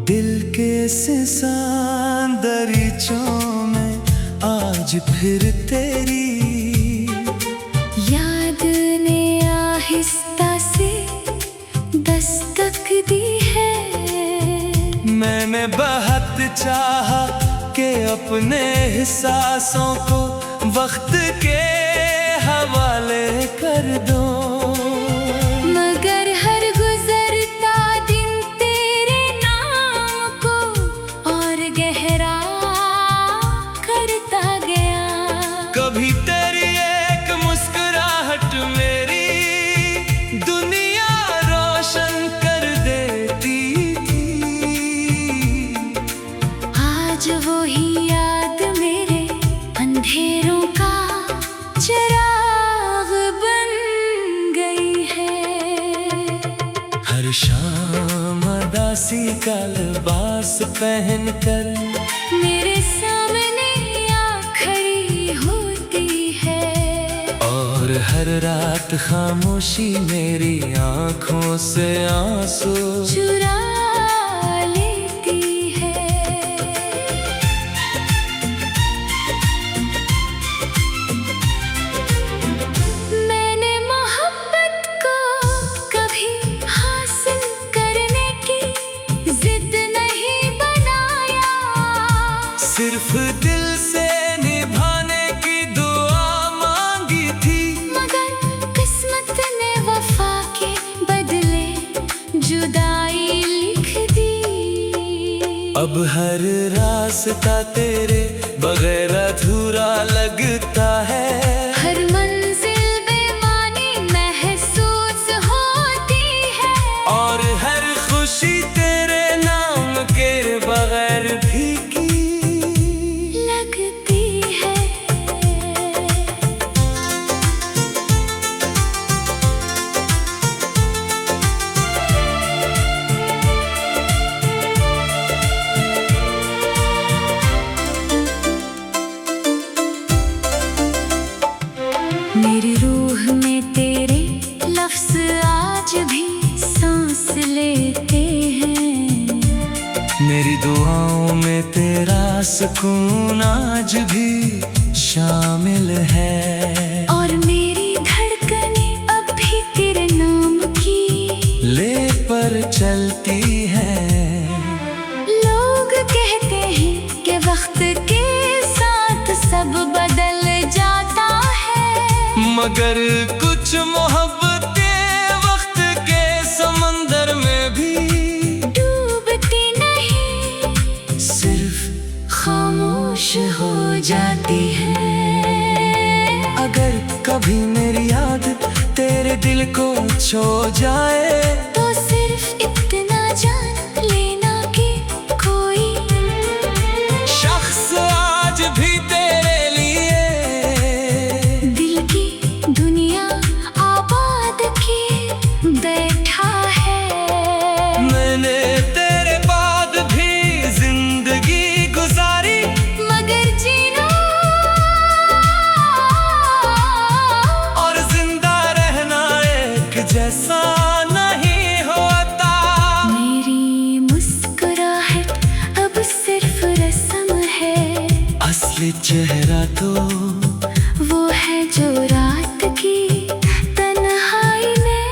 दिल के सिसान दरीचों में आज फिर तेरी याद ने आहिस्ता से दस्तक दी है। मैंने बहुत चाहा कि अपने एहसासों को वक्त के हवाले कर दो, मगर हर गुजरता दिन तेरे नाम को और गहरा करता गया। कभी तेरी एक मुस्कुराहट मेरी दुनिया रोशन कर देती थी। आज वो ही याद मेरे अंधेरों का चिराग बन गई है। हर शाम अदासी का लिबास पहनकर मेरे सामने आ खड़ी होती है, और हर रात खामोशी मेरी आंखों से आंसू चुरा लेती है। मैंने मोहब्बत को कभी हासिल करने की जिद नहीं बनाया, सिर्फ दिल से निभाने की दुआ मांगी थी। मगर किस्मत ने वफा के बदले जुदाई लिख दी। अब हर रास्ता तेरे बगैर अधूरा लगता है, हर मंजिल बेमानी महसूस होती है, और हर खुशी तेरे नाम के बगैर फीकी लगती है। मेरी रूह में तेरे लफ्ज आज भी सांस लेते हैं। मेरी दुआओं में तेरा सुकून आज भी शामिल है, और मेरी धड़कने अब भी तेरे नाम की ले पर चलती है। लोग कहते हैं कि वक्त के साथ सब बदल जाता है, मगर कुछ मोहब्बतें वक्त के समंदर में भी डूबती नहीं, सिर्फ खामोश हो जाती है। अगर कभी मेरी याद तेरे दिल को छू जाए, तो सिर्फ इतना जान लेना कि कोई शख्स आज भी तेरे लिए दिल की दुनिया आबाद किए बैठा है। मैंने तेरे बाद भी जिंदगी गुजारी, मगर जीना और जिंदा रहना एक जैसा नहीं होता। मेरी मुस्कुराहट अब सिर्फ रस्म है, असली चेहरा तो वो है जो रात की तन्हाई में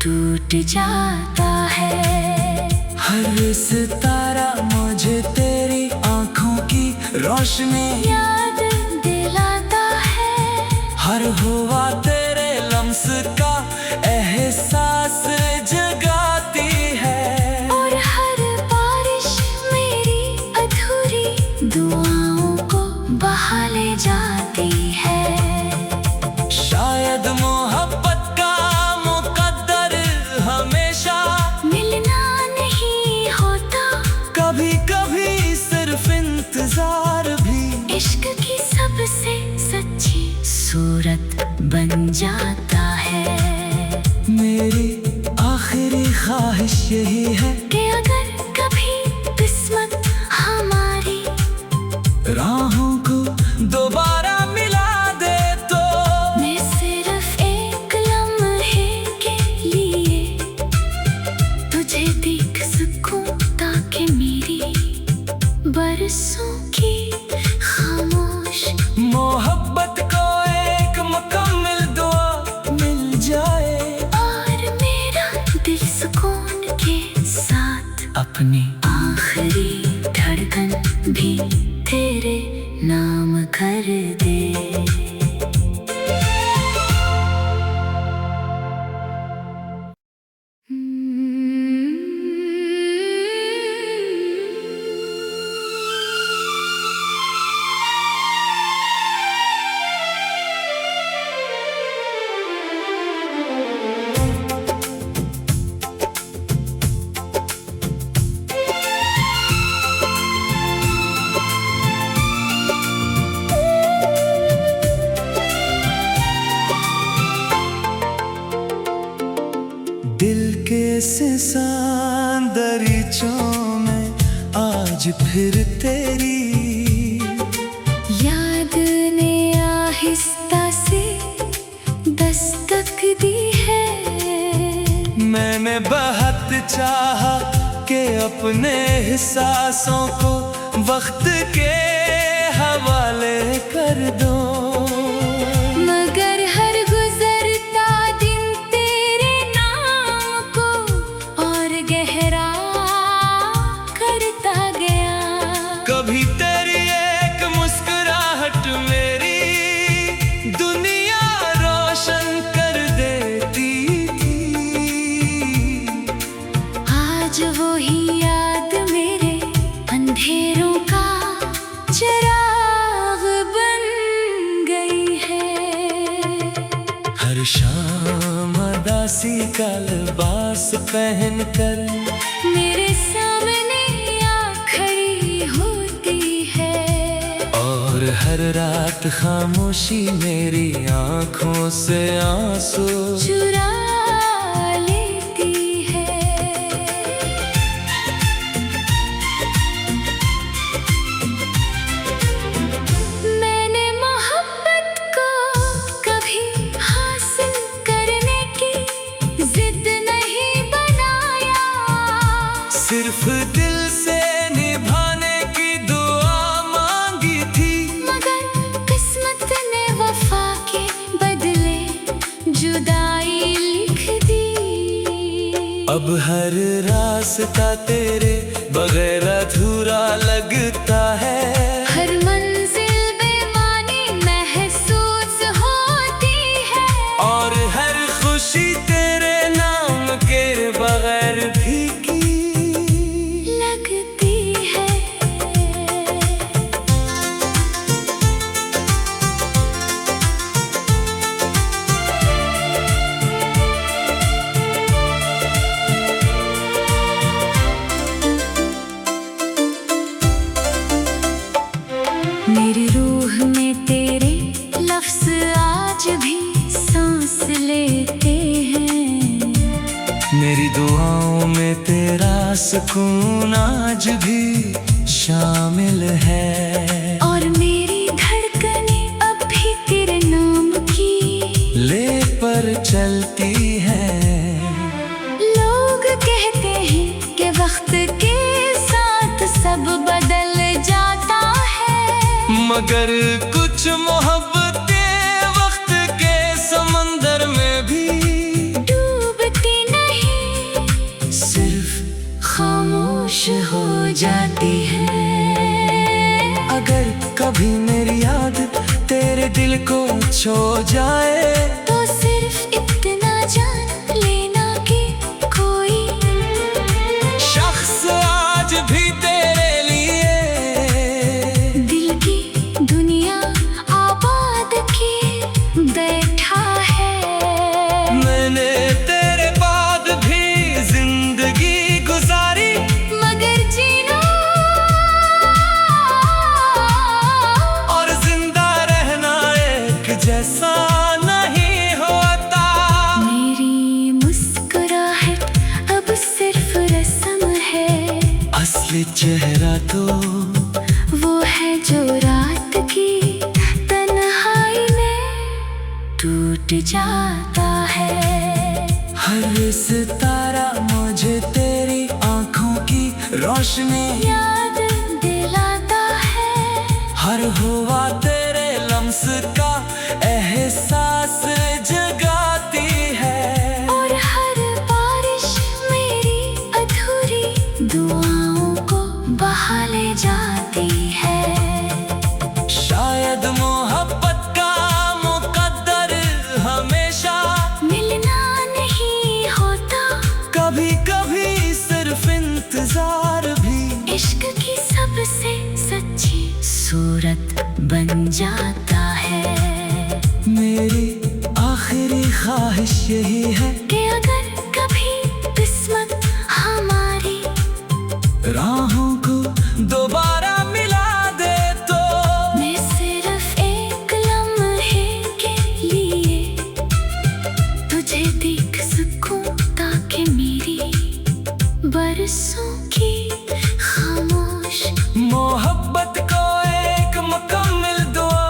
टूट जाता है। हर सितारा मुझे तेरी आंखों की रोशनी याद दिलाता है, हर हुआ तेरे लम्स का एहसास जगाती है। और हर बारिश मेरी अधूरी दुआओं को बहा ले जाती है। शायद मोहब्बत का मुकद्दर हमेशा मिलना नहीं होता, कभी कभी सिर्फ इंतजार भी इश्क की सबसे सच्ची सूरत बन जाता है। मेरी आखिरी ख्वाहिश यही है कि अगर कभी किस्मत हमारी राहों को दोबारा मिला दे, तो मैं सिर्फ एक लम्हे के लिए तुझे देख सकूं, ताकि कहानी। आखिरी धड़कन भी तेरे नाम कर दे। दिल के सिसान दरीचों में आज फिर तेरी याद ने आहिस्ता से दस्तक दी है। मैंने बहुत चाहा कि अपने एहसासों को वक्त के हवाले कर दो, मगर हर गुजरता दिन तेरे नाम को और गहरा करता गया। कभी तेरी एक मुस्कुराहट मेरी दुनिया रोशन कर देती थी। आज वो ही याद मेरे अंधेरों का चिराग बन गई है। हर शाम अदासी का लिबास पहनकर मेरे सामने आ खड़ी होती है, और हर रात खामोशी मेरी आंखों से आंसू चुरा लेती है। मैंने मोहब्बत को कभी हासिल करने की जिद नहीं बनाया, सिर्फ दिल से निभाने की दुआ मांगी थी। मगर किस्मत ने वफा के बदले जुदाई लिख दी। अब हर रास्ता तेरे बगैर अधूरा लगता है, हर मंजिल बेमानी महसूस होती है, और हर खुशी तेरे नाम के बगैर फीकी लगती है। मेरी रूह में तेरे लफ्ज आज भी सांस लेते हैं। मेरी दुआओं में तेरा सुकून आज भी शामिल है, और मेरी धड़कने अब भी तेरे नाम की ले पर चलती है। लोग कहते हैं कि वक्त के साथ सब बदल जाता है, मगर कुछ मोहब्बतें वक्त के समंदर में भी डूबती नहीं, सिर्फ खामोश हो जाती है। अगर कभी मेरी याद तेरे दिल को छू जाए, तो सिर्फ इतना जान लेना कि कोई शख्स आज भी तेरे लिए दिल की दुनिया आबाद किए बैठा है। मैंने तेरे बाद भी जिंदगी गुजारी, मगर जीना और जिंदा रहना एक जैसा नहीं होता। मेरी मुस्कुराहट अब सिर्फ रस्म है, असली चेहरा तो वो है जो रात की तन्हाई में टूट जाता है। हर सितारा मुझे तेरी आंखों की रोशनी याद दिलाता है, हर हुआ तेरे लम्स का एहसास जगाती है, और हर बारिश मेरी अधूरी दुआओं बहा ले जाती है। शायद मोहब्बत का मुकद्दर हमेशा मिलना नहीं होता, कभी कभी सिर्फ इंतजार भी इश्क की सबसे सच्ची सूरत बन जाता है। मेरी आखिरी ख्वाहिश यही है कि अगर कभी किस्मत हमारी राहों को दोबारा मिला दे तो मैं सिर्फ एक लम्हे के लिए तुझे देख सकूं, ताकि मेरी बरसों की खामोश मोहब्बत को एक मुकम्मल दुआ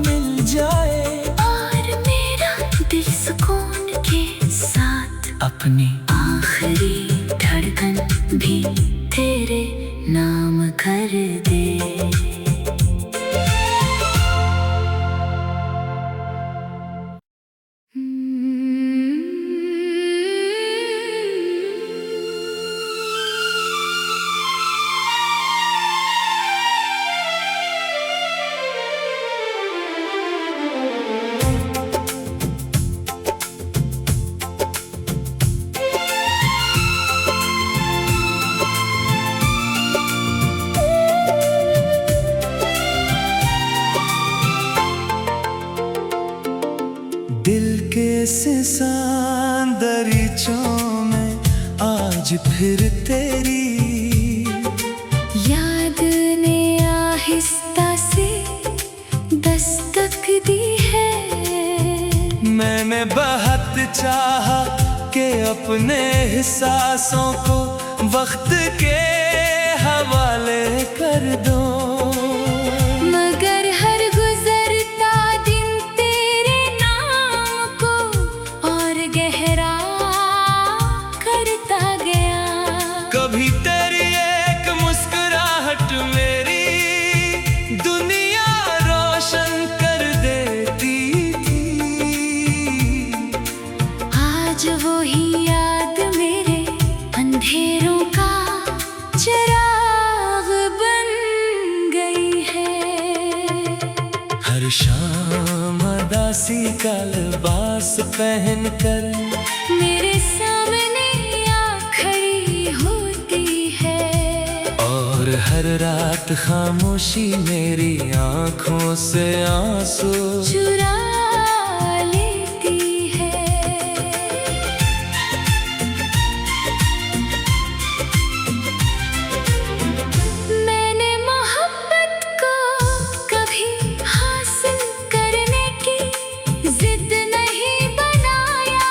मिल जाए और मेरा दिल सुकून के साथ अपनी आखिरी धड़कन भी तेरे नाम कर दे। दिल के सिसान दरीचों में आज फिर तेरी याद ने आहिस्ता से दस्तक दी है। मैंने बहुत चाहा कि अपने एहसासों को वक्त के हवाले कर दो, मगर हर गुजरता दिन तेरे नाम को और गहरा करता गया। कभी तेरी एक मुस्कुराहट मेरी दुनिया रोशन कर देती थी। आज वो ही याद मेरे अंधेरों का चिराग बन गई है। हर शाम अदासी का लिबास पहनकर मेरे सामने आ खड़ी होती है और हर रात खामोशी मेरी आंखों से आंसू चुरा लेती है। मैंने मोहब्बत को कभी हासिल करने की जिद नहीं बनाया,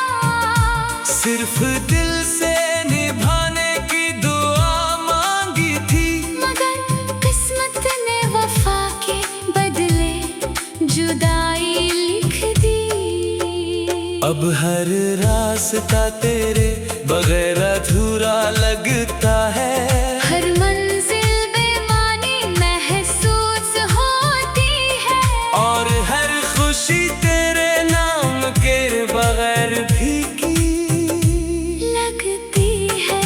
सिर्फ दिल से निभाने की दुआ मांगी थी। मगर किस्मत ने वफा के बदले जुदाई लिख दी। अब हर रास्ता तेरे बगैर अधूरा लगता है, हर मंजिल बेमानी महसूस होती है और हर खुशी तेरे नाम के बगैर फीकी लगती है।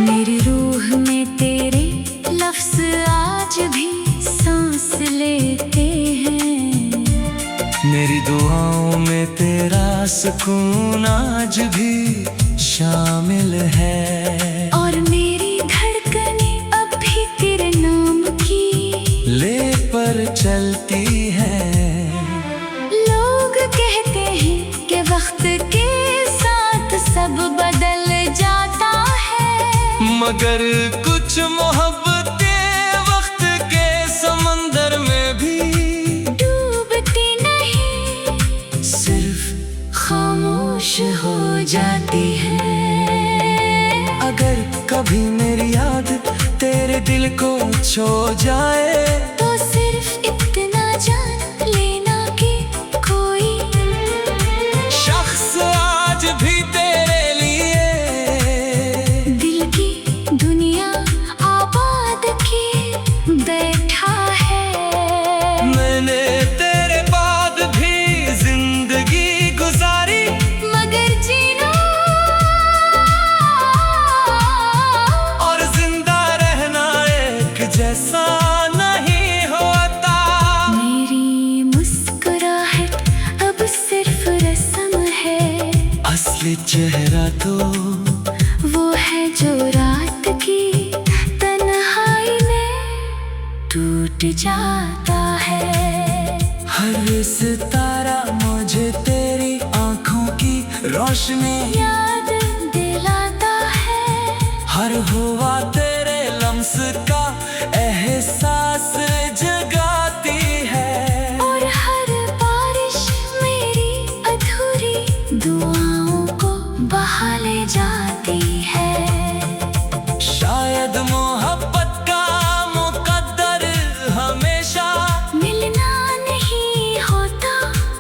मेरी रूह में तेरे लफ्ज आज भी सांस लेते हैं। मेरी दुआओं में तेरा सुकून आज भी शामिल है, और मेरी धड़कने अब भी तेरे नाम की ले पर चलती है। लोग कहते हैं कि वक्त के साथ सब बदल जाता है, मगर कुछ मोहब्बतें वक्त के समंदर में भी डूबती नहीं, सिर्फ खामोश हो जाती है। अगर कभी मेरी याद तेरे दिल को छू जाए तो सिर्फ इतना जान लेना कि कोई शख्स आज भी तेरे लिए दिल की दुनिया जो रात की तन्हाई में टूट जाता है। हर सितारा मुझे तेरी आंखों की रोशनी याद दिलाता है। हर हुआ तेरे लम्स का एहसास जगाती है। और हर बारिश मेरी अधूरी दुआओं को बहा ले जाती है। शायद मोहब्बत का मुकद्दर हमेशा मिलना नहीं होता,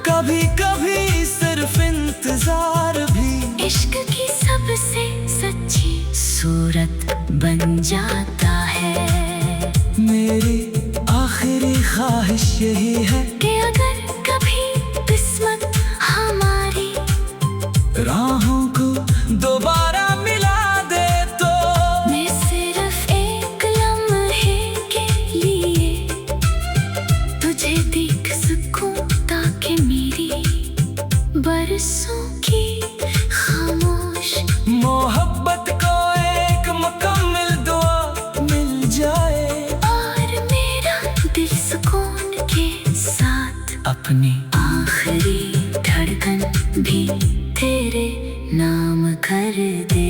कभी कभी सिर्फ इंतजार भी इश्क की सबसे सच्ची सूरत बन जाता है। मेरी आखिरी ख्वाहिश यही है कि अगर कभी किस्मत हमारी राहों को दोबारा मिला दे तो मैं सिर्फ एक लम्हे के लिए तुझे देख सकूं, ताकि मेरी बरसों की खामोश मोहब्बत को एक मुकम्मल दुआ मिल जाए। और मेरा दिल सुकून के साथ अपनी आखिरी धड़कन भी तेरे नाम कर दे।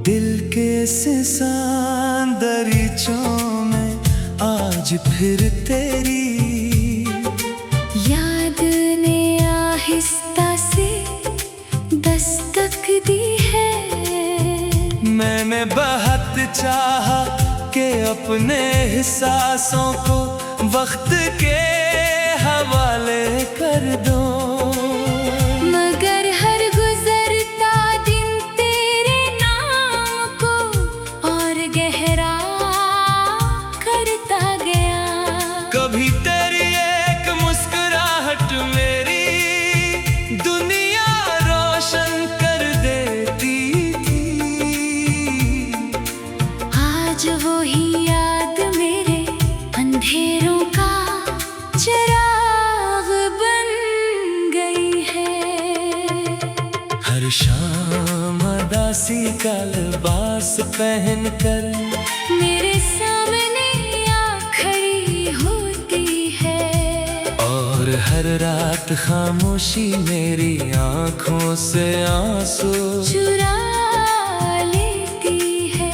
दिल के सिसान दरीचों में आज फिर तेरी याद ने आहिस्ता से दस्तक दी है। मैंने बहुत चाहा कि अपने एहसासों को वक्त के हवाले कर दो, मगर हर गुजरता दिन तेरे नाम को और गहरा करता गया। कभी तेरी एक मुस्कुराहट मेरी दुनिया रोशन कर देती थी। आज वो ही याद मेरे अंधेरों का चिराग बन गई है। हर शाम अदासी का लिबास पहनकर मेरे सामने आ खड़ी होती है। और हर रात खामोशी मेरी आंखों से आंसू चुरा लेती है।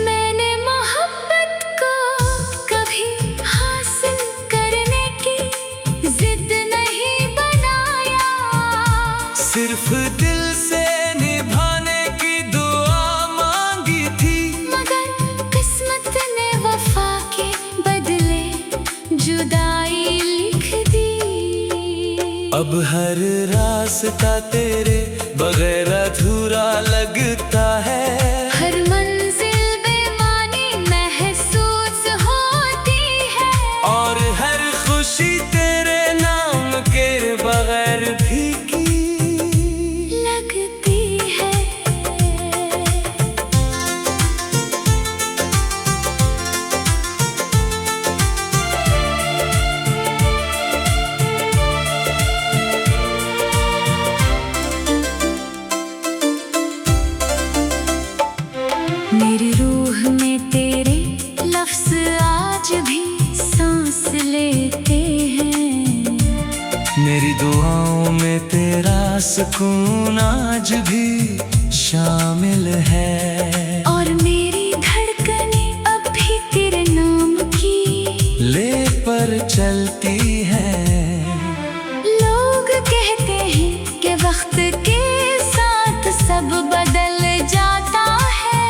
मैंने मोहब्बत को कभी हासिल करने की जिद नहीं बनाया, सिर्फ दिल से निभाने की दुआ मांगी थी। मगर किस्मत ने वफा के बदले जुदाई लिख दी। अब हर रास्ता तेरे बगैर अधूरा लगता है। हर मंजिल बेमानी महसूस होती है। और हर खुशी तेरे नाम के बगैर फीकी लगती है। मेरी रूह में तेरे लफ्ज आज भी सांस लेते हैं। मेरी दुआओं में तेरा सुकून आज भी शामिल है। और मेरी धड़कने अब भी तेरे नाम की ले पर चलती है। लोग कहते हैं कि वक्त के साथ सब बदल जाता है,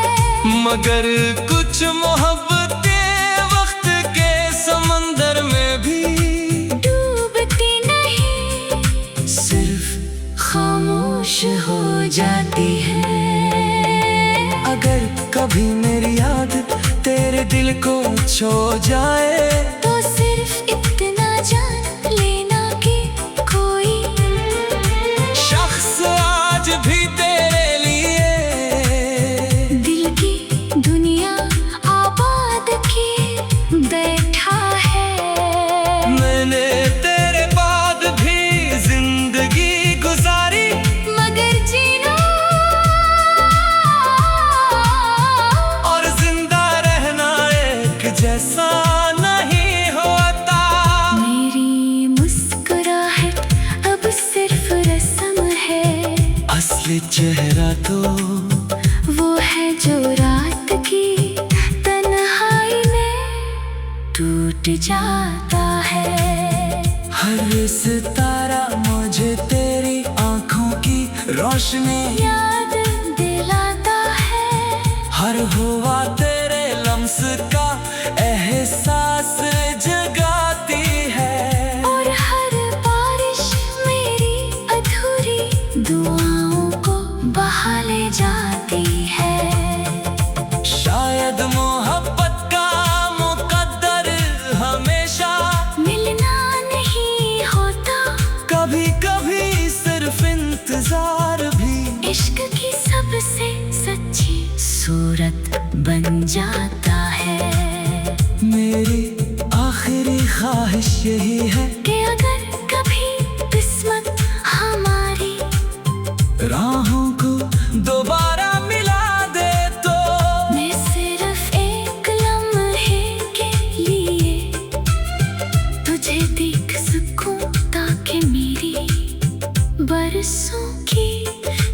मगर कुछ मोहब्बतें वक्त जाए। तो सिर्फ इतना जान लेना कि कोई शख्स आज भी तेरे लिए दिल की दुनिया आबाद किए बैठा है। मैंने तेरे बाद भी जिंदगी गुजारी, मगर जीना और जिंदा रहना एक जैसा नहीं होता। मेरी मुस्कुराहट अब सिर्फ रस्म है। असली चेहरा तो वो है जो रात की तन्हाई में टूट जाता है। हर सितारा मुझे तेरी आंखों की रोशनी याद दिलाता है। हर हुआ तेरे लम्स का एहसास जगाती है। और हर बारिश मेरी अधूरी दुआओं को बहा ले जाती है। शायद मोहब्बत का मुकद्दर हमेशा मिलना नहीं होता, कभी कभी सिर्फ इंतजार भी इश्क की सबसे सच्ची सूरत बन जाता है। मेरी आखिरी ख्वाहिश यही है कि अगर कभी किस्मत हमारी राहों को दोबारा मिला दे तो मैं सिर्फ एक लम्हे के लिए तुझे देख सकूं, ताकि मेरी बरसों की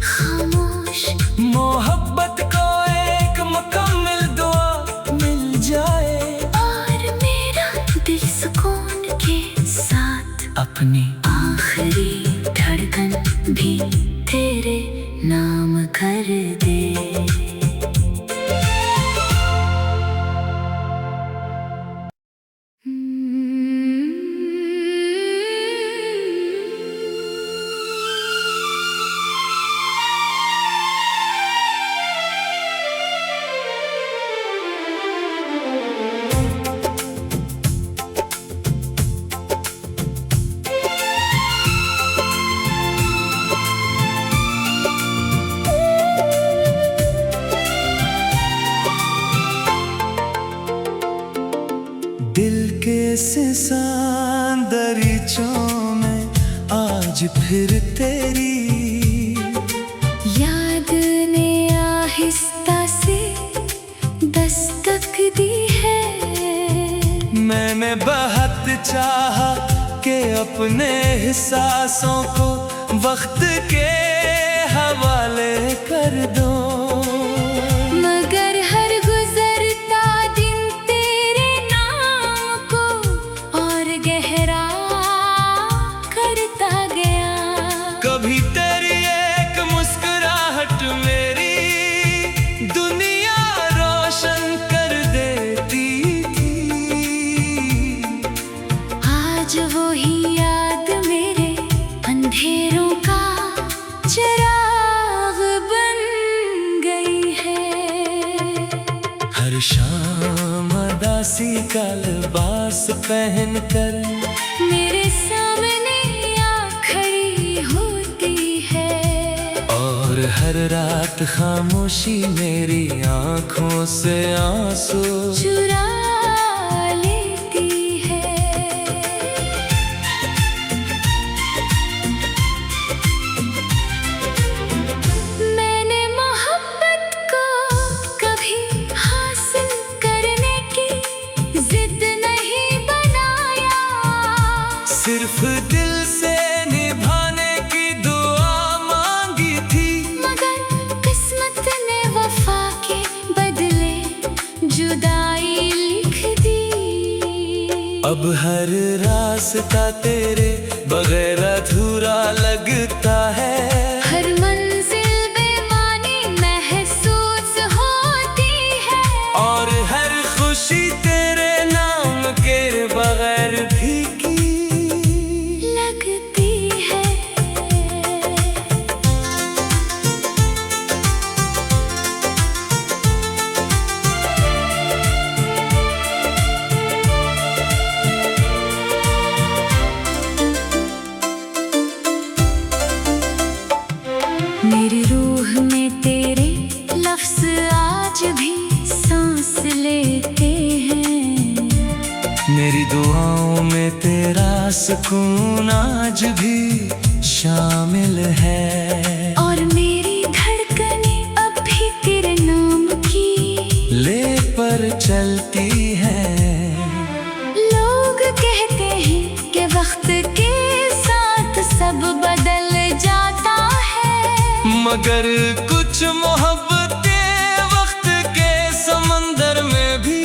खामोश मोहब्बत को एक मुकम्मल दुआ मिल जाए। और मेरा दिल सुकून के साथ अपनी आखिरी धड़कन भी तेरे नाम कर दे। दिल के सिसान दरीचों में आज फिर तेरी याद ने आहिस्ता से दस्तक दी है। मैंने बहुत चाहा कि अपने एहसासों को वक्त के हवाले कर दो, मगर हर गुजरता दिन तेरे नाम को और गहरा करता गया। कभी तेरी एक मुस्कुराहट मेरी दुनिया रोशन कर देती थी। आज वो ही याद मेरे अंधेरों का चिराग बन गई है। हर शाम अदासी का लिबास पहनकर मेरे सामने आ खड़ी होती है। और हर रात खामोशी मेरी आंखों से आंसू चुरा लेती है। मैंने मोहब्बत को कभी हासिल करने की जिद नहीं बनाया, सिर्फ दिल से निभाने की दुआ मांगी थी। मगर किस्मत ने वफा के बदले जुदाई लिख दी। अब हर रास्ता तेरे बगैर अधूरा लगता है। हर मंजिल बेमानी महसूस होती है। और हर खुशी तेरे नाम के बगैर फीकी लगती है। मेरी दुआओं में तेरा सुकून आज भी शामिल है। और मेरी धड़कने अब भी तेरे नाम की ले पर चलती है। लोग कहते हैं कि वक्त के साथ सब बदल जाता है, मगर कुछ मोहब्बतें वक्त के समंदर में भी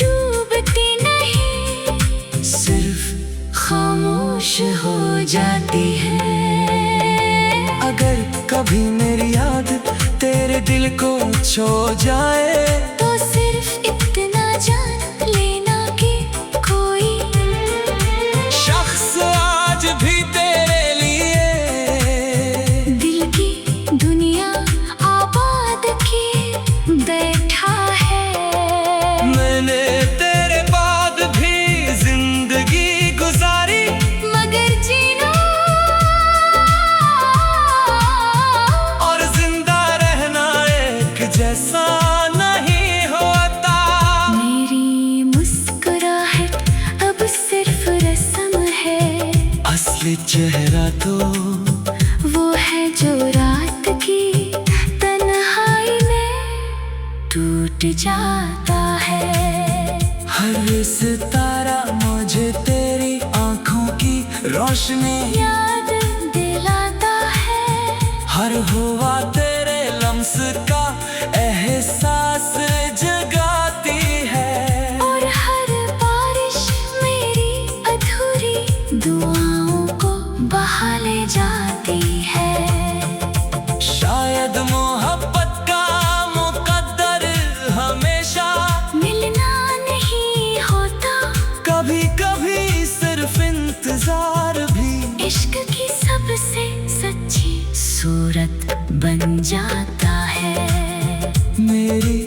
डूबती नहीं, सिर्फ खामोश हो जाती है। अगर कभी मेरी याद तेरे दिल को छू जाए तो सिर्फ इतना जान लेना कि कोई शख्स आज भी तेरे लिए दिल की दुनिया आबाद किए बैठा है। मैंने तेरे बाद भी जिंदगी गुजारी, मगर जीना और जिंदा रहना एक जैसा नहीं होता। मेरी मुस्कुराहट अब सिर्फ रस्म है, असली चेहरा तो वो है जो रात की तन्हाई में टूट जाता है। हर सितारा मुझे तेरी आंखों की रोशनी याद दिलाता है, हर हुआ तेरे लम्स का एहसास जगाती है। और हर बारिश मेरी अधूरी दुआओं को बहा ले जाती है। शायद मोहब्बत का मुकद्दर हमेशा मिलना नहीं होता, कभी कभी सिर्फ इंतजार भी इश्क की सबसे सच्ची सूरत बन जाता है। मेरी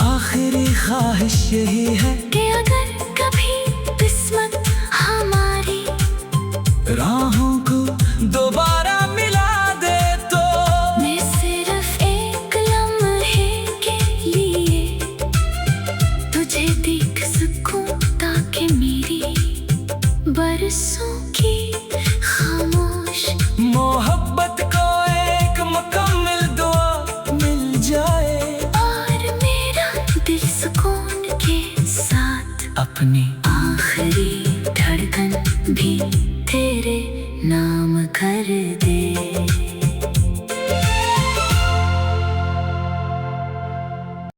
आखिरी ख्वाहिश यही है कि अगर कभी किस्मत हमारी राहों को दोबारा मिला दे तो मैं सिर्फ एक लम्हे के लिए तुझे देख सकूं, ताकि मेरी बरसों की खामोश मोहब्बत